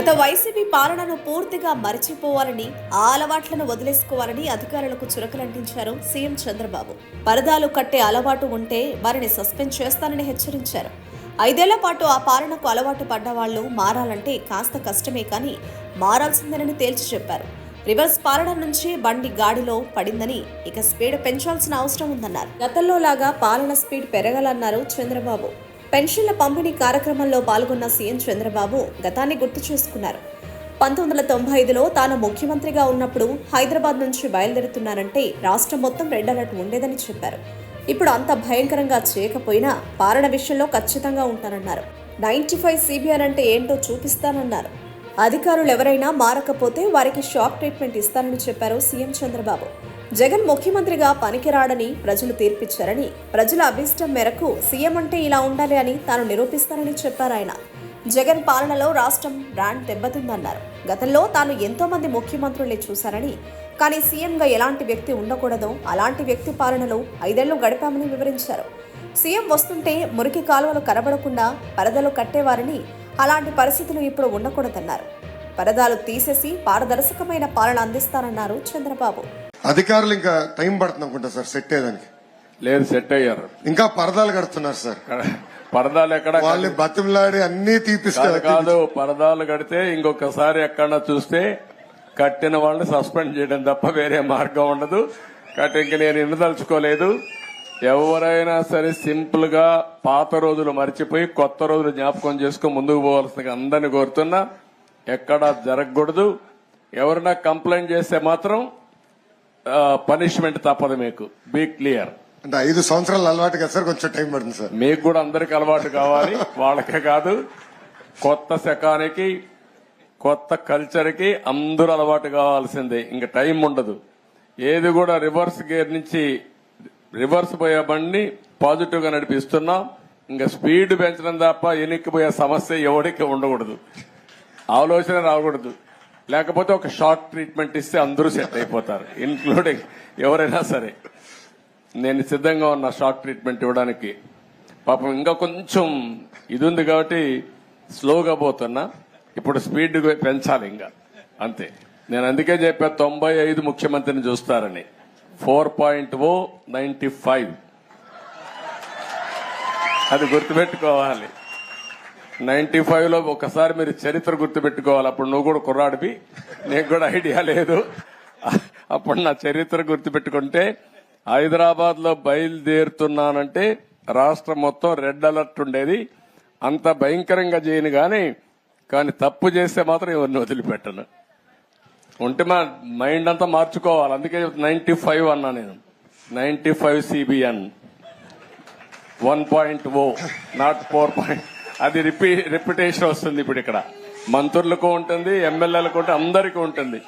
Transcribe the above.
గత వైసీపీ పాలనను పూర్తిగా మరిచిపోవాలని, ఆ అలవాట్లను వదిలేసుకోవాలని అధికారులకు చురకలంటించారు సీఎం చంద్రబాబు. పరదాలు కట్టే అలవాటు ఉంటే వారిని సస్పెండ్ చేస్తానని హెచ్చరించారు. 5 ఏళ్ల పాటు ఆ పాలనకు అలవాటు పడ్డవాళ్లు మారాలంటే కాస్త కష్టమే కానీ మారాల్సిందేనని తేల్చి చెప్పారు. రివర్స్ పాలన నుంచి బండి గాడిలో పడిందని, ఇక స్పీడ్ పెంచాల్సిన అవసరం ఉందన్నారు. గతంలో లాగా పాలన స్పీడ్ పెరగాలన్నారు చంద్రబాబు. పెన్షన్ల పంపిణీ కార్యక్రమంలో పాల్గొన్న సీఎం చంద్రబాబు గతాన్ని గుర్తు చేసుకున్నారు. 1995లో తాను ముఖ్యమంత్రిగా ఉన్నప్పుడు హైదరాబాద్ నుంచి బయలుదేరుతున్నారంటే రాష్ట్రం మొత్తం రెడ్ అలర్ట్ ఉండేదని చెప్పారు. ఇప్పుడు అంత భయంకరంగా చేయకపోయినా పాలన విషయంలో ఖచ్చితంగా ఉంటానన్నారు. 95 సిబిఆర్ అంటే ఏంటో చూపిస్తానన్నారు. అధికారులు ఎవరైనా మారకపోతే వారికి షాక్ ట్రీట్మెంట్ ఇస్తానని చెప్పారు సీఎం చంద్రబాబు. జగన్ ముఖ్యమంత్రిగా పనికిరాడని ప్రజలు తీర్పిచ్చారని, ప్రజల అభిష్టం మేరకు సీఎం అంటే ఇలా ఉండాలి అని తాను నిరూపిస్తానని చెప్పారు ఆయన. జగన్ పాలనలో రాష్ట్రం బ్రాండ్ దెబ్బతిందన్నారు. గతంలో తాను ఎంతో మంది ముఖ్యమంత్రుల్ని చూశారని, కానీ సీఎంగా ఎలాంటి వ్యక్తి ఉండకూడదో అలాంటి వ్యక్తి పాలనలో 5 ఏళ్లు గడిపామని వివరించారు. సీఎం వస్తుంటే మురికి కాలువలు కనబడకుండా పరదలు కట్టేవారని, అలాంటి పరిస్థితులు ఇప్పుడు ఉండకూడదన్నారు. పరదాలు తీసేసి పారదర్శకమైన పాలన అందిస్తానన్నారు చంద్రబాబు. అధికారులు ఇంకా టైం పడుతుంది అనుకుంటా సార్ సెట్ అయ్యేదానికి. లేదు, సెట్ అయ్యారు. ఇంకా పరదాలు కడుతున్నారు సార్. పరదాలు ఎక్కడ వాళ్ళు బతిమలాడి అన్ని తీపిస్తారు. కాదు, పరదాలు కడితే ఇంకొకసారి ఎక్కడన్నా చూస్తే కట్టిన వాళ్ళని సస్పెండ్ చేయడం తప్ప వేరే మార్గం ఉండదు. కాబట్టి ఇంక నేను ఎన్నుదలుచుకోలేదు. ఎవరైనా సరే సింపుల్ గా పాత రోజులు మర్చిపోయి కొత్త రోజులు జ్ఞాపకం చేసుకుని ముందుకు పోవాల్సిందిగా అందరిని కోరుతున్నా. ఎక్కడా జరగకూడదు. ఎవరైనా కంప్లైంట్ చేస్తే మాత్రం పనిష్మెంట్ తప్పదు. మీకు బీ క్లియర్. అంటే 5 సంవత్సరాలు అలవాటు కదా సార్, కొంచెం టైం పడుతుంది సార్. మీకు కూడా అందరికి అలవాటు కావాలి, వాళ్ళకే కాదు. కొత్త శకానికి కొత్త కల్చర్ కి అందరూ అలవాటు కావాల్సిందే. ఇంకా టైం ఉండదు. ఏది కూడా రివర్స్ గేర్ నుంచి రివర్స్ పోయే బండిని పాజిటివ్ గా నడిపిస్తున్నాం. ఇంకా స్పీడ్ పెంచడం తప్ప ఎనిక్కిపోయే సమస్య ఎవరికి ఉండకూడదు. ఆలోచన రాకూడదు. లేకపోతే ఒక షార్ట్ ట్రీట్మెంట్ ఇస్తే అందరూ సెట్ అయిపోతారు, ఇన్క్లూడింగ్ ఎవరైనా సరే. నేను సిద్ధంగా ఉన్నా షార్ట్ ట్రీట్మెంట్ ఇవ్వడానికి. పాపం ఇంకా కొంచెం ఇది ఉంది కాబట్టి స్లోగా పోతున్నా. ఇప్పుడు స్పీడ్ పెంచాలి ఇంకా, అంతే. నేను అందుకే చెప్పా 95 ముఖ్యమంత్రిని చూస్తారని. 4.0 95 అది గుర్తుపెట్టుకోవాలి. 95లో ఒకసారి మీరు చరిత్ర గుర్తుపెట్టుకోవాలి. అప్పుడు నువ్వు కూడా కుర్రాడివి, నీకు కూడా ఐడియా లేదు. అప్పుడు నా చరిత్ర గుర్తుపెట్టుకుంటే, హైదరాబాద్ లో బయలుదేరుతున్నానంటే రాష్ట్రం మొత్తం రెడ్ అలర్ట్ ఉండేది. అంత భయంకరంగా చేయను కానీ తప్పు చేస్తే మాత్రం ఎవరిని వదిలిపెట్టను. ఉంటే మా మైండ్ అంతా మార్చుకోవాలి. అందుకే 95 అన్నా నేను. 95 సిబిఎన్ 1.0 నాట్ 4. అది రిపిటేషన్ వస్తుంది. ఇప్పుడు ఇక్కడ మంత్రులకు ఉంటుంది, ఎమ్మెల్యేలకు ఉంటుంది, అందరికీ ఉంటుంది.